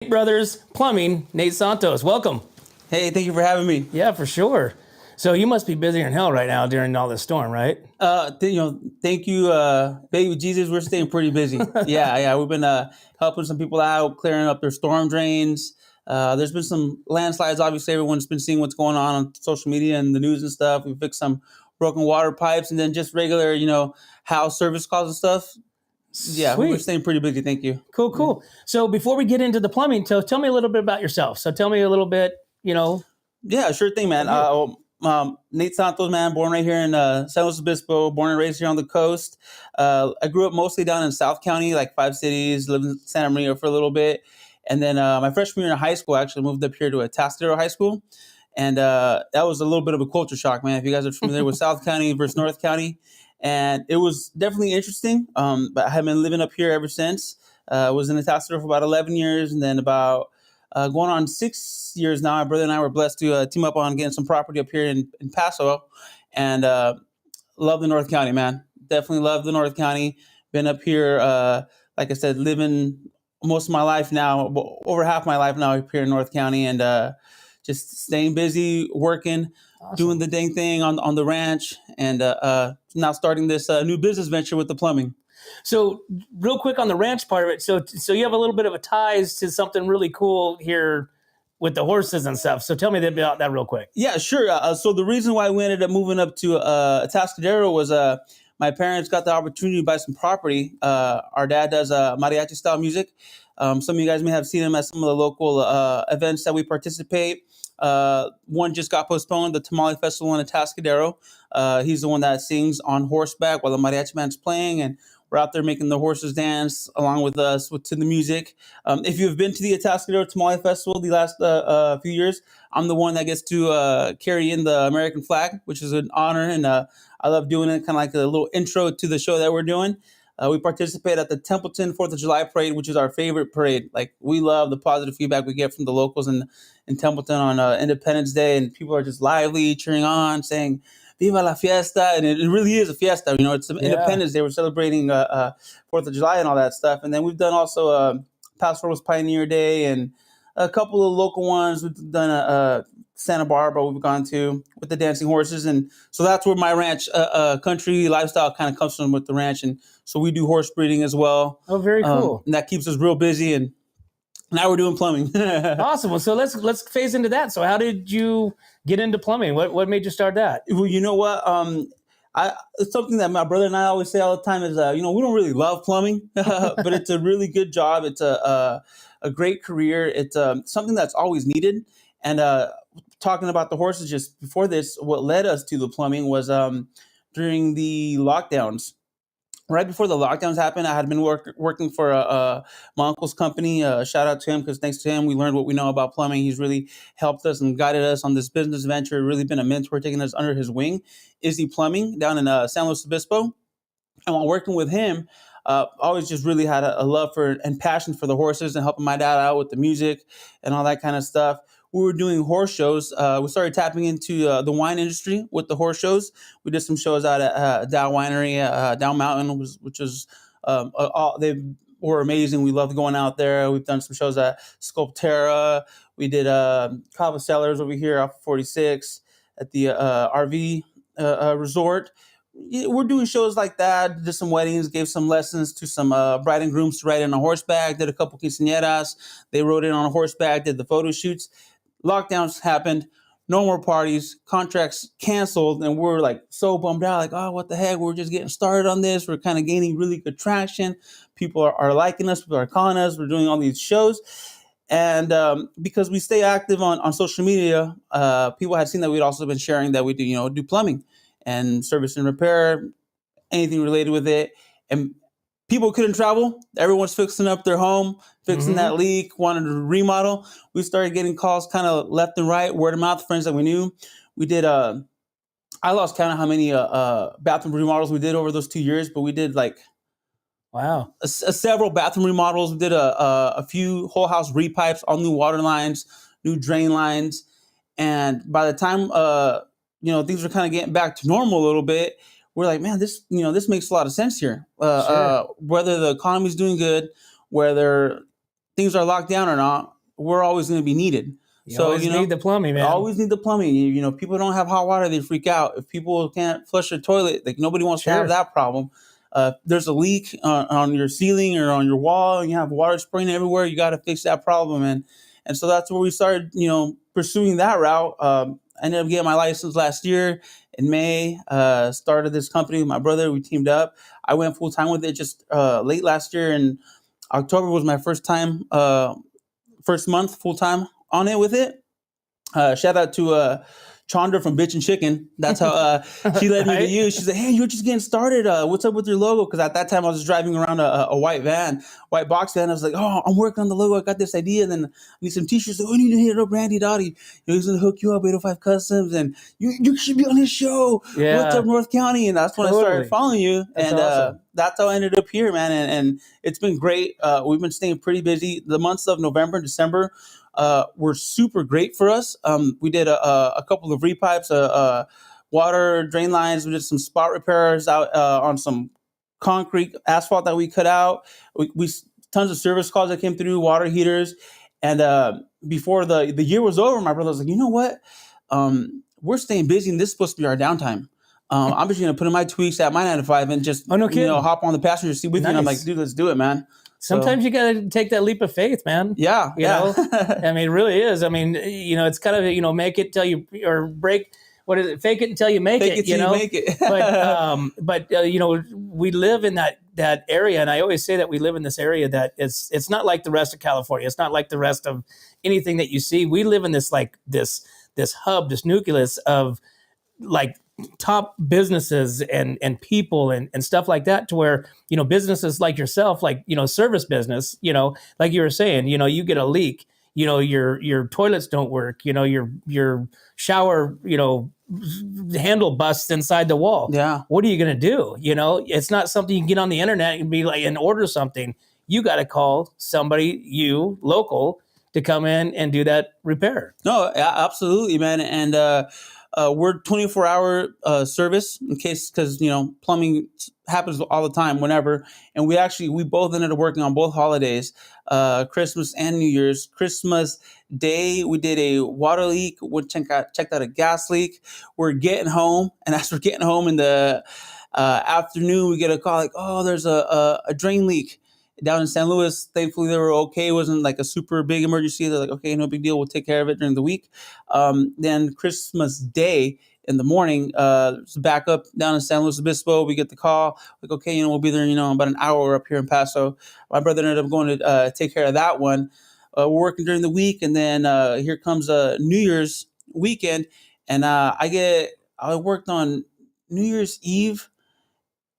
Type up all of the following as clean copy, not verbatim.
Brothers Plumbing, Nate Santos. Welcome. Hey, thank you for having me. Yeah, for sure. So you must be busier than hell right now during all this storm, right? Thank you, baby Jesus. We're staying pretty busy. Yeah. We've been helping some people out, clearing up their storm drains. There's been some landslides. Obviously, everyone's been seeing what's going on social media and the news and stuff. We fixed some broken water pipes, and then just regular, house service calls and stuff. Yeah, we're Sweet. staying pretty busy. Thank you. Cool. So before we get into the plumbing, tell me a little bit about yourself. So tell me a little bit, Yeah, sure thing, man. Nate Santos, man, born right here in Santos Obispo, born and raised here on the coast. I grew up mostly down in South County, like 5 cities, lived in Santa Maria for a little bit. And then my freshman year in high school, I actually moved up here to Atascadero High School. And that was a little bit of a culture shock, man, if you guys are familiar with South County versus North County. And it was definitely interesting, but I have been living up here ever since. I was in Atascadero for about 11 years, and then about going on 6 years now. My brother and I were blessed to team up on getting some property up here in Paso, and love the North County, man. Definitely love the North County. Been up here, like I said, living most of my life now, over half my life now up here in North County, and just staying busy, working, Awesome. doing the dang thing on the ranch, and now starting this new business venture with the plumbing. So real quick on the ranch part of it. So you have a little bit of a ties to something really cool here with the horses and stuff. So tell me about that real quick. Yeah, sure. So the reason why we ended up moving up to Atascadero was my parents got the opportunity to buy some property. Our dad does mariachi style music. Some of you guys may have seen him at some of the local events that we participate. One just got postponed, the Tamale Festival in Atascadero. He's the one that sings on horseback while the mariachi band's playing, and we're out there making the horses dance along with us to the music. If you've been to the Atascadero Tamale Festival the last few years, I'm the one that gets to carry in the American flag, which is an honor, and I love doing it, kind of like a little intro to the show that we're doing. We participate at the Templeton 4th of July parade, which is our favorite parade. Like, we love the positive feedback we get from the locals in Templeton on Independence Day, and people are just lively, cheering on, saying, Viva la fiesta. And it really is a fiesta. It's Independence Day. We're celebrating 4th of July and all that stuff. And then we've done also Pastoral's Pioneer Day and a couple of local ones. We've done Santa Barbara we've gone to with the dancing horses. And so that's where my ranch country lifestyle kind of comes from, with the ranch. And so we do horse breeding as well. Oh, very cool. And that keeps us real busy. And now we're doing plumbing. Awesome. Well, so let's phase into that. So how did you get into plumbing? What made you start that? Well, you know what? It's something that my brother and I always say all the time is, we don't really love plumbing, but it's a really good job. It's a great career. It's something that's always needed. And talking about the horses just before this, what led us to the plumbing was during the lockdowns. Right before the lockdowns happened, I had been working for my uncle's company. Shout out to him, because thanks to him, we learned what we know about plumbing. He's really helped us and guided us on this business venture, really been a mentor, taking us under his wing. Izzy Plumbing down in San Luis Obispo. And while working with him, I always just really had a love for and passion for the horses and helping my dad out with the music and all that kind of stuff. We were doing horse shows. We started tapping into the wine industry with the horse shows. We did some shows out at Dow Winery, Dow Mountain, which was they were amazing. We loved going out there. We've done some shows at Sculptera. We did Cava Cellars over here off 46 at the RV resort. We're doing shows like that. Did some weddings, gave some lessons to some bride and grooms to ride in a horseback. Did a couple quinceañeras. They rode in on a horseback. Did the photo shoots. Lockdowns happened. No more parties. Contracts canceled, and we're like so bummed out. Like, oh, what the heck? We're just getting started on this. We're kind of gaining really good traction. People are liking us. People are calling us. We're doing all these shows. And because we stay active on social media, people had seen that we'd also been sharing that we do plumbing and service and repair, anything related with it. And people couldn't travel. Everyone's fixing up their home, fixing that leak, wanted to remodel. We started getting calls kind of left and right, word of mouth, friends that we knew. We did, I lost count of how many bathroom remodels we did over those 2 years, but we did Wow. Several bathroom remodels. We did a few whole house repipes, all new water lines, new drain lines. And by the time, things were kind of getting back to normal a little bit, we're like, man, this makes a lot of sense here. Sure. Whether the economy's doing good, whether things are locked down or not, we're always going to be needed. You always need the plumbing, man. Always need the plumbing. People don't have hot water, they freak out. If people can't flush their toilet, like nobody wants to have that problem. There's a leak on your ceiling or on your wall, and you have water spraying everywhere. You got to fix that problem, and so that's where we started, pursuing that route. I ended up getting my license last year in May. Started this company with my brother. We teamed up. I went full time with it just late last year, and October was my first month full time on it with it. Shout out to Chandra from Bitch and Chicken. That's how she led me to you. She's like, hey, you're just getting started. What's up with your logo? Because at that time I was just driving around a white box van. I was like, oh, I'm working on the logo. I got this idea. And then I need some t-shirts. Like, oh, I need to hit up Randy Dottie. He's going to hook you up, 805 Customs. And you should be on his show. Yeah. What's up, North County? And that's when I started following you. That's and awesome. That's how I ended up here, man. And it's been great. We've been staying pretty busy. The months of November and December were super great for us. We did a couple of repipes, water drain lines. We did some spot repairs out on some concrete asphalt that we cut out. We tons of service calls that came through, water heaters. And before the year was over, my brother was like, you know what? We're staying busy, and this is supposed to be our downtime. I'm just going to put in my tweaks at my 9 to 5 and just hop on the passenger seat with you. And I'm like, dude, let's do it, man. Sometimes you got to take that leap of faith, man. Yeah. You know, I mean, it really is. I mean, it's kind of, make it till you, or break, what is it? Fake it until you make it, you make it. but we live in that area. And I always say that we live in this area that it's not like the rest of California. It's not like the rest of anything that you see. We live in this, like this hub, this nucleus of like top businesses and people and stuff like that, to where, businesses like yourself, like, service business, like you were saying, you get a leak, your toilets don't work, your shower, handle busts inside the wall. Yeah. What are you going to do? It's not something you can get on the internet and be like, and order something. You got to call somebody, local, to come in and do that repair. No, absolutely, man. And, we're 24-hour service in case, because plumbing happens all the time, whenever. And we both ended up working on both holidays, Christmas and New Year's. Christmas Day, we did a water leak. We checked out a gas leak. We're getting home, and as we're getting home in the afternoon, we get a call like, oh, there's a drain leak down in San Luis. Thankfully, they were okay. It wasn't like a super big emergency. They're like, okay, no big deal. We'll take care of it during the week. Then Christmas Day in the morning, back up down in San Luis Obispo. We get the call. Like, okay, we'll be there, about an hour up here in Paso. My brother ended up going to take care of that one. We're working during the week. And then here comes New Year's weekend. And I worked on New Year's Eve.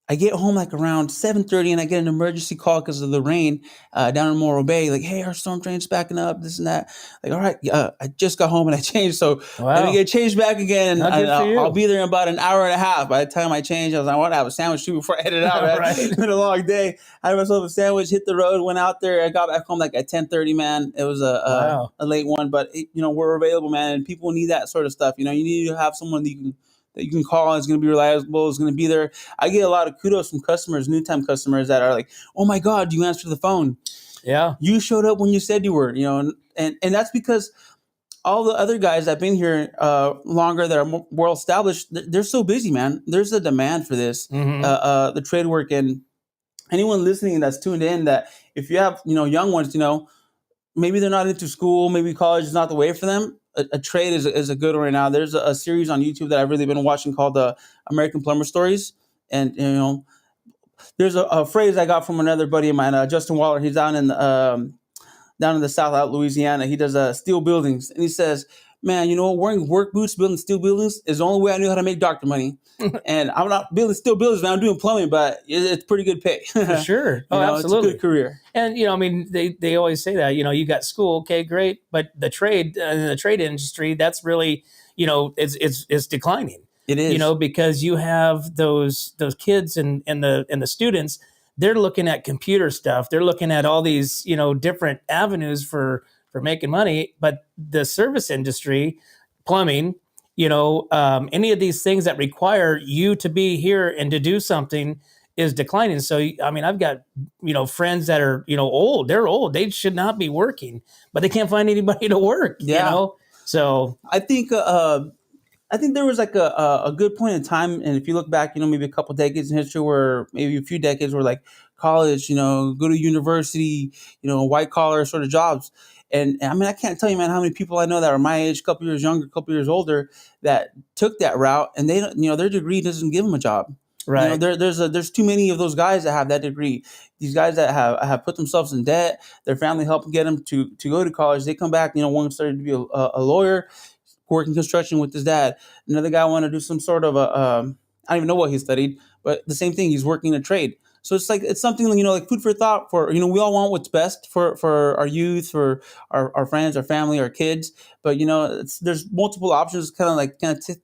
I get home like around 7:30, and I get an emergency call because of the rain down in Morro Bay. Like, hey, our storm drain's backing up, this and that. Like, all right, I just got home and I changed, so let me get changed back again. And I'll be there in about an hour and a half. By the time I change, I was like, I want to have a sandwich too before I headed out. Right? Right. It's been a long day. I had myself a sandwich, hit the road, went out there. I got back home like at 10:30. Man, it was a late one, but we're available, man, and people need that sort of stuff. You need to have someone that you can call, is going to be reliable, is going to be there. I get a lot of kudos from customers, new time customers, that are like, oh my God, you answered the phone. Yeah. You showed up when you said you were, and that's because all the other guys that have been here longer, that are more well established, they're so busy, man. There's a demand for this, the trade work. And anyone listening that's tuned in, that if you have, young ones, maybe they're not into school, maybe college is not the way for them. A trade is a good one right now. There's a series on YouTube that I've really been watching called American Plumber Stories. And, there's a phrase I got from another buddy of mine, Justin Waller. He's down in the South, out Louisiana. He does steel buildings. And he says, man, wearing work boots, building steel buildings is the only way I knew how to make doctor money. And I'm not building steel buildings, man. I'm doing plumbing, but it's pretty good pay. For sure. Absolutely. It's a good career. And, they always say that, you got school, okay, great. But the trade industry, that's really, it's declining. It is. Because you have those kids and the students, they're looking at computer stuff. They're looking at all these, different avenues for making money. But the service industry, plumbing, any of these things that require you to be here and to do something is declining. So I mean, I've got friends that are old. They're old. They should not be working, but they can't find anybody to work. Yeah. So I think I think there was like a good point in time, and if you look back, maybe a couple decades in history, where maybe a few decades were like college, go to university, white collar sort of jobs. And I mean, I can't tell you, man, how many people I know that are my age, a couple years younger, a couple years older, that took that route, and they, their degree doesn't give them a job. right. There's too many of those guys that have that degree. These guys that have put themselves in debt, their family helped get them to go to college. They come back, one started to be a lawyer, working construction with his dad. Another guy wanted to do some sort of I don't even know what he studied, but the same thing. He's working a trade. So it's like it's something like food for thought for we all want what's best for our youth, for our friends, our family, our kids. But there's multiple options.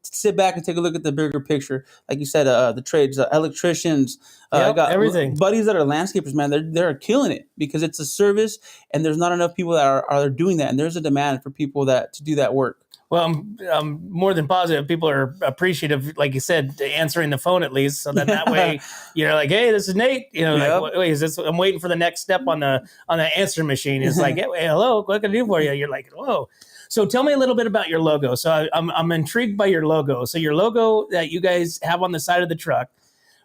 Sit back and take a look at the bigger picture. Like you said, the trades, electricians. I Yep, got everything. buddies that are landscapers. Man, they're killing it because it's a service, and there's not enough people that are doing that, and there's a demand for people to do that work. Well, I'm more than positive people are appreciative, like you said, answering the phone at least. So then that way, you're like, "Hey, this is Nate." Yep. Like, wait, is this? I'm waiting for the next step on the answer machine. It's like, "Hey, hello, what can I do for you?" You're like, "Whoa." So tell me a little bit about your logo. So I'm intrigued by your logo. So your logo that you guys have on the side of the truck,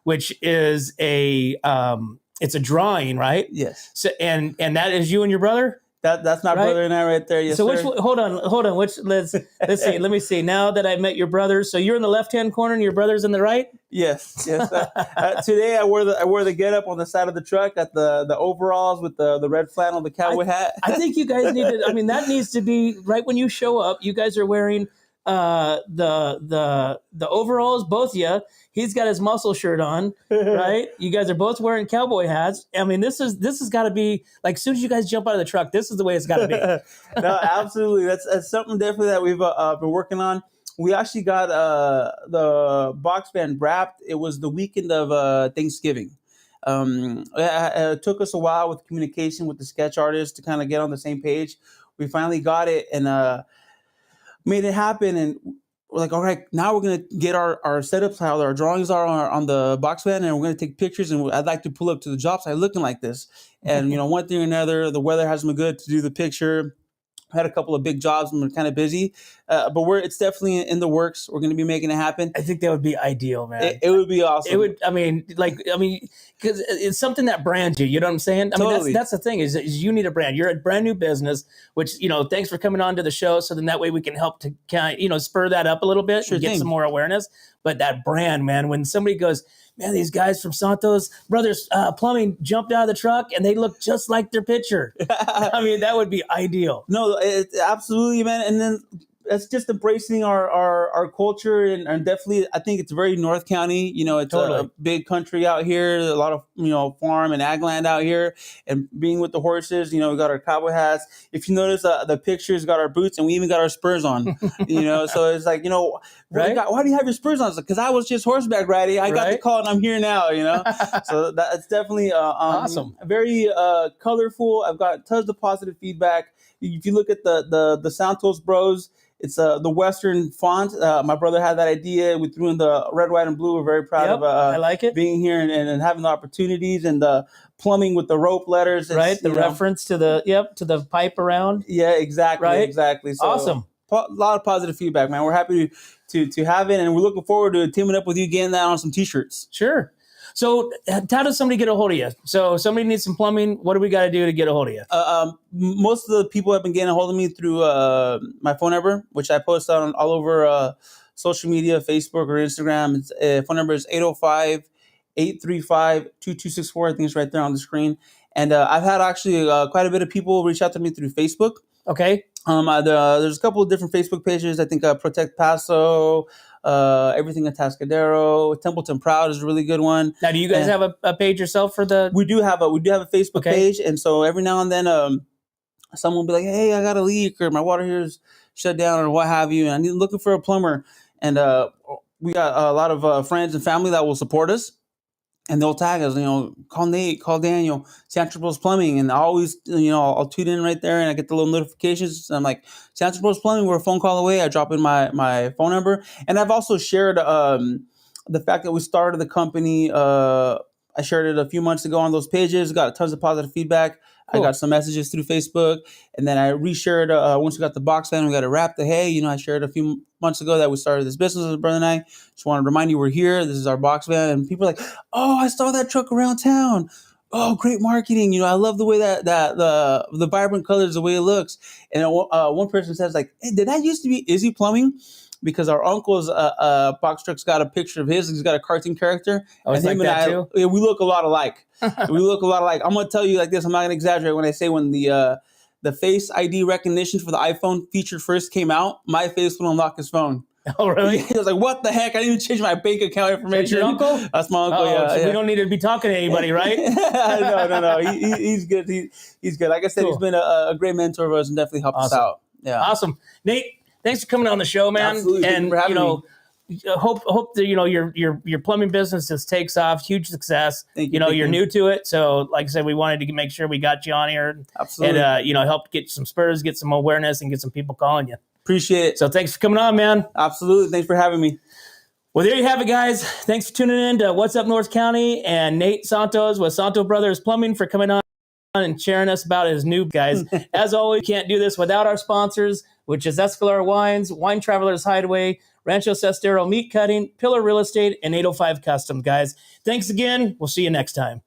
which is it's a drawing, right? Yes. So and that is you and your brother. That's my Right? brother and I right there. Yes, So sir. hold on. Let's see. Let me see. Now that I met your brother, so you're in the left-hand corner and your brother's in the right? Yes. Today I wore the get up on the side of the truck, got the overalls with the red flannel, the cowboy hat. I think you guys need to, I mean, that needs to be right when you show up. You guys are wearing the overalls, both of you. He's got his muscle shirt on, right? You guys are both wearing cowboy hats. I mean, this has got to be like, as soon as you guys jump out of the truck, this is the way it's got to be. No, absolutely. That's something definitely that we've been working on. We actually got the box band wrapped. It was the weekend of Thanksgiving. It took us a while with communication with the sketch artist to kind of get on the same page. We finally got it and made it happen. And we're like, all right, now we're going to get our setups, how our drawings are on the box band, and we're going to take pictures. And I'd like to pull up to the job site looking like this. And, one thing or another, the weather hasn't been good to do the picture. Had a couple of big jobs and we're kind of busy, but it's definitely in the works. We're going to be making it happen. I think that would be ideal, man. It would be awesome. It would. I mean, because it's something that brands you. You know what I'm saying? I Totally. mean, that's the thing is you need a brand. You're a brand new business, which thanks for coming on to the show. So then that way we can help to kind of spur that up a little bit Sure and get thing. some more awareness. But that brand, man, when somebody goes, man, these guys from Santos Bros Plumbing jumped out of the truck and they look just like their picture. I mean, that would be ideal. No, absolutely, man. And then that's just embracing our culture and definitely, I think it's very North County. It's Totally. a big country out here. A lot of farm and ag land out here, and being with the horses. We got our cowboy hats. If you notice, the pictures got our boots, and we even got our spurs on. So it's like Right? why do you have your spurs on? Because I was just horseback riding. I got the Right. call, and I'm here now. So that's definitely Awesome. very colorful. I've got tons of positive feedback. If you look at the Santos Bros, it's the Western font. My brother had that idea. We threw in the red, white, and blue. We're very proud of I like it. being here and having the opportunities, and the plumbing with the rope letters. Right, the reference to the pipe around. Yeah, exactly. Right? Exactly. So, Awesome. A lot of positive feedback, man. We're happy to have it, and we're looking forward to teaming up with you, getting that on some t-shirts. Sure. So how does somebody get a hold of you? So somebody needs some plumbing. What do we got to do to get a hold of you? Most of the people have been getting a hold of me through my phone number, which I post on all over social media, Facebook or Instagram. Phone number is 805-835-2264. I think it's right there on the screen. And I've had actually quite a bit of people reach out to me through Facebook. Okay. There's a couple of different Facebook pages. I think Protect Paso, Everything Atascadero, Templeton Proud is a really good one. Now, do you guys have a page yourself for the? We do have a Facebook page, and so every now and then, someone will be like, "Hey, I got a leak, or my water here is shut down, or what have you, and I need looking for a plumber." And we got a lot of friends and family that will support us. And they'll tag us, call Nate, call Daniel, Santos Bros Plumbing. And I always, I'll tune in right there and I get the little notifications. And I'm like, Santos Bros Plumbing, we're a phone call away. I drop in my phone number. And I've also shared the fact that we started the company I shared it a few months ago on those pages. Got tons of positive feedback. Cool. I got some messages through Facebook, and then I reshared once we got the box van. We got it wrapped. Hey, you know, I shared a few months ago that we started this business with brother and I. Just want to remind you we're here. This is our box van, and people are like, "Oh, I saw that truck around town. Oh, great marketing! You know, I love the way that the vibrant colors, the way it looks." And one person says like, "Hey, did that used to be Izzy Plumbing?" Because our uncle's box truck's got a picture of his. He's got a cartoon character, Oh, it's and him like and that I, too? yeah, we look a lot alike. We look a lot alike. I'm gonna tell you like this. I'm not gonna exaggerate when I say when the Face ID recognition for the iPhone feature first came out, my face would unlock his phone. Oh, really? He was like, "What the heck? I need to change my bank account information." That's your uncle? That's my uncle. Uh-oh, Yeah, so yeah. we don't need to be talking to anybody, right? No. He's good. He's good. Like I said, Cool. he's been a great mentor of us and definitely helped us Awesome. out. Yeah. Awesome. Nate, thanks for coming on the show, man. Absolutely. Thank you And for having me. hope that your plumbing business just takes off, huge success. Thank you. You're new to it, so like I said, we wanted to make sure we got you on here Absolutely. and help get some spurs, get some awareness, and get some people calling you. Appreciate it. So thanks for coming on, man. Absolutely. Thanks for having me. Well, there you have it, guys. Thanks for tuning in to What's Up North County, and Nate Santos with Santos Bros Plumbing for coming on and sharing us about his new guys. As always, we can't do this without our sponsors, which is Escalar Wines, Wine Travelers Hideaway, Rancho Sestero Meat Cutting, Pillar Real Estate, and 805 Customs, guys. Thanks again. We'll see you next time.